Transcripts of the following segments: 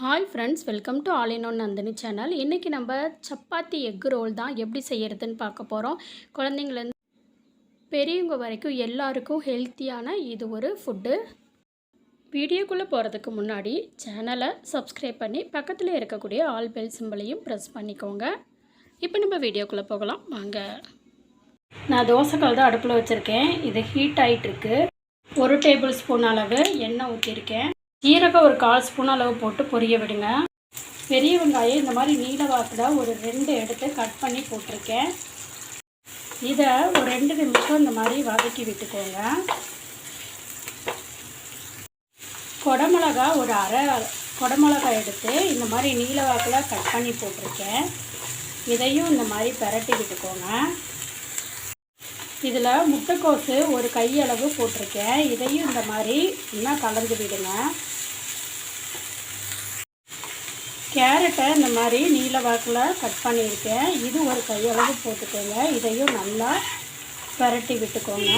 Hi friends, welcome to all in one Nandini channel. இன்றைக்கி நம்ம chapati egg role தான் எப்படி செய்கிறதுன்னு பார்க்க போகிறோம். குழந்தைங்கலேருந்து பெரியவங்க வரைக்கும் எல்லாருக்கும் ஹெல்த்தியான இது ஒரு ஃபுட்டு. வீடியோக்குள்ளே போகிறதுக்கு முன்னாடி சேனலை சப்ஸ்கிரைப் பண்ணி பக்கத்தில் இருக்கக்கூடிய ஆல் பெல் சிம்பிளையும் ப்ரெஸ் பண்ணிக்கோங்க. இப்போ நம்ம வீடியோக்குள்ளே போகலாம் வாங்க. நான் தோசைக்கல் தான் அடுப்பில் வச்சுருக்கேன். இது ஹீட் ஆகிட்டுருக்கு. 1 டேபிள் ஸ்பூன் அளவு எண்ணெய் ஊற்றிருக்கேன். ஜீரகம் ஒரு 1/4 ஸ்பூன் அளவு போட்டு பொரிய விடுங்க. பெரிய வெங்காயம் இந்த மாதிரி நீல வாக்கில் ஒரு 2 எடுத்து கட் பண்ணி போட்டிருக்கேன். இதை ஒரு 2 நிமிஷம் இந்த மாதிரி வதக்கி விட்டுக்கோங்க. குடமிளகா ஒரு அரை குடமிளகா எடுத்து இந்த மாதிரி நீல வாக்கில் கட் பண்ணி போட்டிருக்கேன். இதையும் இந்த மாதிரி பிரட்டி விட்டுக்கோங்க. இதில் முட்டைக்கோசு ஒரு கையளவு போட்டிருக்கேன். இதையும் இந்த மாதிரி இன்னும் கலந்து விடுங்க. கேரட்டை இந்த மாதிரி நீல வாக்கில் கட் பண்ணியிருக்கேன். இது ஒரு கையளவு போட்டுக்கோங்க. இதையும் நல்லா பிரட்டி விட்டுக்கோங்க.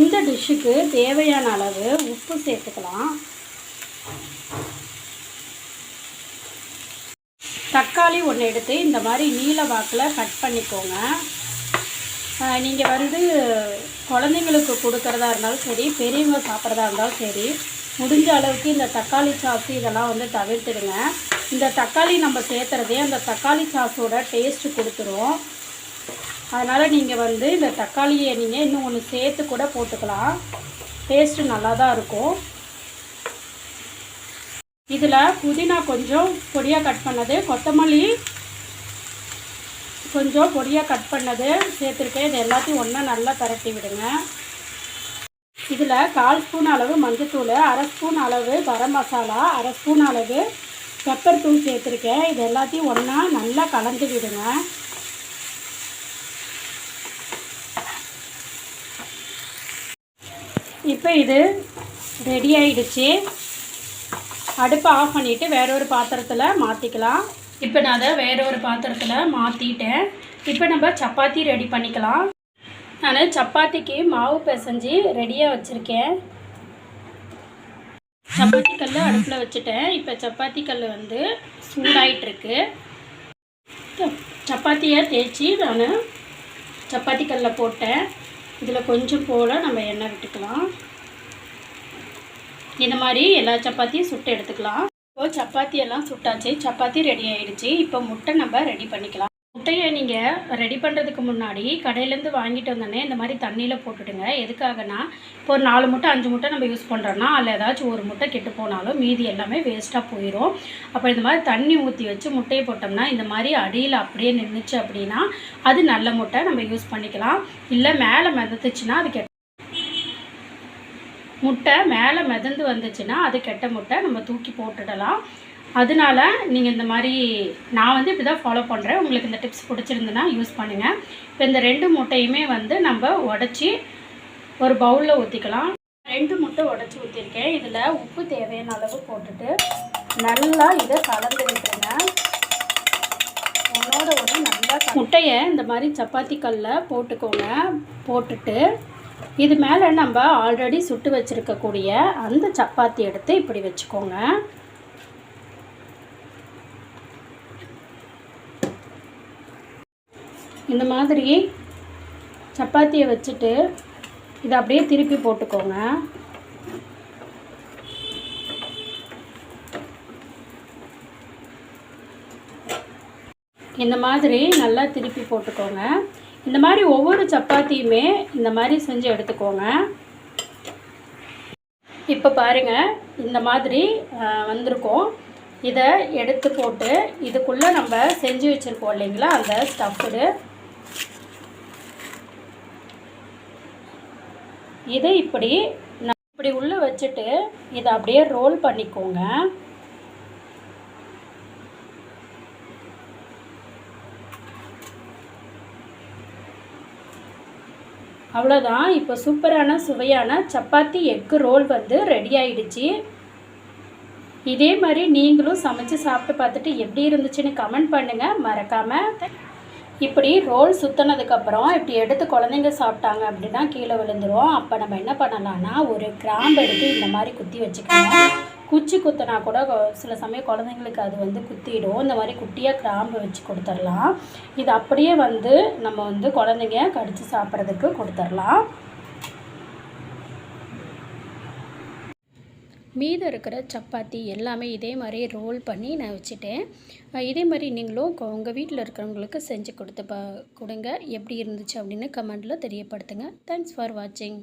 இந்த டிஷ்ஷுக்கு தேவையான அளவு உப்பு சேர்த்துக்கலாம். தக்காளி 1 எடுத்து இந்த மாதிரி நீல வாக்கில் கட் பண்ணிக்கோங்க. நீங்கள் குழந்தைங்களுக்கு கொடுக்குறதா இருந்தாலும் சரி, பெரியவங்க சாப்பிட்றதா இருந்தாலும் சரி, முடிஞ்ச அளவுக்கு இந்த தக்காளி சாஸ் இதெல்லாம் தவிர்த்துடுங்க. இந்த தக்காளி நம்ம சேர்த்துறதே அந்த தக்காளி சாஸோட டேஸ்ட்டு கொடுத்துரும். அதனால் நீங்கள் இந்த தக்காளியை நீங்கள் இன்னும் ஒன்று சேர்த்து கூட போட்டுக்கலாம். டேஸ்ட்டு நல்லா தான் இருக்கும். இதில் புதினா கொஞ்சம் பொடியாக கட் பண்ணது, கொத்தமல்லி கொஞ்சம் பொடியாக கட் பண்ணது சேர்த்துருக்கேன். இது எல்லாத்தையும் ஒன்றா நல்லா பரட்டி விடுங்க. இதில் 1/4 ஸ்பூன் அளவு மஞ்சத்தூள், 1/2 ஸ்பூன் அளவு கரம் மசாலா, 1/2 ஸ்பூன் அளவு பெப்பர் தூள் சேர்த்துருக்கேன். இது எல்லாத்தையும் ஒன்றா நல்லா கலந்து விடுங்க. இப்போ இது ரெடி ஆகிடுச்சு. அடுப்பை ஆஃப் பண்ணிவிட்டு வேறொரு பாத்திரத்தில் மாற்றிக்கலாம். இப்போ நான் அதை வேறொரு பாத்திரத்தில் மாற்றிட்டேன். இப்போ நம்ம சப்பாத்தி ரெடி பண்ணிக்கலாம். நான் சப்பாத்திக்கு மாவு பிசைஞ்சு ரெடியாக வச்சுருக்கேன். சப்பாத்தி கல் அடுப்பில் வச்சுட்டேன். இப்போ சப்பாத்தி கல் சூடாயிட்ருக்கு. சப்பாத்தியை தேய்ச்சி நான் சப்பாத்தி கல்லில் போட்டேன். இதில் கொஞ்சம் போல் நம்ம எண்ணெய் விட்டுக்கலாம். இந்த மாதிரி எல்லா சப்பாத்தியும் சுட்டு எடுத்துக்கலாம். இப்போது சப்பாத்தியெல்லாம் சுட்டாச்சு. சப்பாத்தி ரெடி ஆகிடுச்சு. இப்போ முட்டை நம்ம ரெடி பண்ணிக்கலாம். முட்டையை நீங்கள் ரெடி பண்ணுறதுக்கு முன்னாடி கடையிலேருந்து வாங்கிட்டு வந்தோடனே இந்த மாதிரி தண்ணியில் போட்டுடுங்க. எதுக்காகனா இப்போ ஒரு 4 முட்டை 5 முட்டை நம்ம யூஸ் பண்ணுறோன்னா அதில் ஏதாச்சும் ஒரு முட்டை கெட்டு போனாலும் மீதி எல்லாமே வேஸ்ட்டாக போயிடும். அப்போ இந்த மாதிரி தண்ணி ஊற்றி வச்சு முட்டையை போட்டோம்னா இந்த மாதிரி அடியில் அப்படியே நின்றுச்சு அப்படின்னா அது நல்ல முட்டை நம்ம யூஸ் பண்ணிக்கலாம். இல்லை மேலே மிதத்துச்சுன்னா அது முட்டை மேலே மிதந்து வந்துச்சுன்னா அது கெட்ட முட்டை, நம்ம தூக்கி போட்டுடலாம். அதனால நீங்கள் இந்த மாதிரி நான் இப்படி தான் ஃபாலோ பண்ணுறேன். உங்களுக்கு இந்த டிப்ஸ் பிடிச்சிருந்துன்னா யூஸ் பண்ணுங்கள். இப்போ இந்த 2 முட்டையுமே நம்ம உடச்சி ஒரு பவுலில் ஊற்றிக்கலாம். 2 முட்டை உடச்சி ஊற்றிருக்கேன். இதில் உப்பு தேவையான அளவு போட்டுட்டு நல்லா இதை கலந்து விட்டுருங்க. ஒன்றோட ஒன்று நல்லா முட்டையை இந்த மாதிரி சப்பாத்தி கல்லில் போட்டுக்கோங்க. போட்டுட்டு இது மேலே நம்ம ஆல்ரெடி சுட்டு வச்சுருக்கக்கூடிய அந்த சப்பாத்தி எடுத்து இப்படி வச்சுக்கோங்க. இந்த மாதிரி சப்பாத்தியை வச்சுட்டு இதை அப்படியே திருப்பி போட்டுக்கோங்க. இந்த மாதிரி நல்லா திருப்பி போட்டுக்கோங்க. இந்த மாதிரி ஒவ்வொரு சப்பாத்தியுமே இந்த மாதிரி செஞ்சு எடுத்துக்கோங்க. இப்போ பாருங்கள், இந்த மாதிரி வந்திருக்கும். இதை எடுத்து போட்டு இதுக்குள்ளே நம்ம செஞ்சு வச்சுருக்கோம் இல்லைங்களா அந்த ஸ்டஃப்டு, இதை இப்படி உள்ளே வச்சுட்டு இதை அப்படியே ரோல் பண்ணிக்கோங்க. அவ்வளோதான். இப்போ சூப்பரான சுவையான சப்பாத்தி எக் ரோல் ரெடி ஆகிடுச்சு. இதே மாதிரி நீங்களும் சமைச்சு சாப்பிட்டு பார்த்துட்டு எப்படி இருந்துச்சுன்னு கமெண்ட் பண்ணுங்கள். மறக்காமல் இப்படி ரோல் சுற்றினதுக்கப்புறம் இப்படி எடுத்து குழந்தைங்க சாப்பிட்டாங்க அப்படின்னா கீழே விழுந்துடும். அப்போ நம்ம என்ன பண்ணலான்னா ஒரு கிராம்பு எடுத்து இந்த மாதிரி குத்தி வச்சுக்கோங்க. குச்சி குத்தினா கூட சில சமயம் குழந்தைங்களுக்கு அது வந்து குத்திடும். இந்த மாதிரி குட்டியாக கிராம்பு வச்சு கொடுத்துடலாம். இது அப்படியே வந்து நம்ம வந்து குழந்தைங்க கடித்து சாப்பிட்றதுக்கு கொடுத்துடலாம். மீதம் இருக்கிற சப்பாத்தி எல்லாமே இதே மாதிரி ரோல் பண்ணி நான் வச்சுட்டேன். இதே மாதிரி நீங்களும் உங்கள் வீட்டில் இருக்கிறவங்களுக்கு செஞ்சு கொடுங்க. எப்படி இருந்துச்சு அப்படின்னு கமெண்டில் தெரியப்படுத்துங்க. தேங்க்ஸ் ஃபார் வாட்சிங்.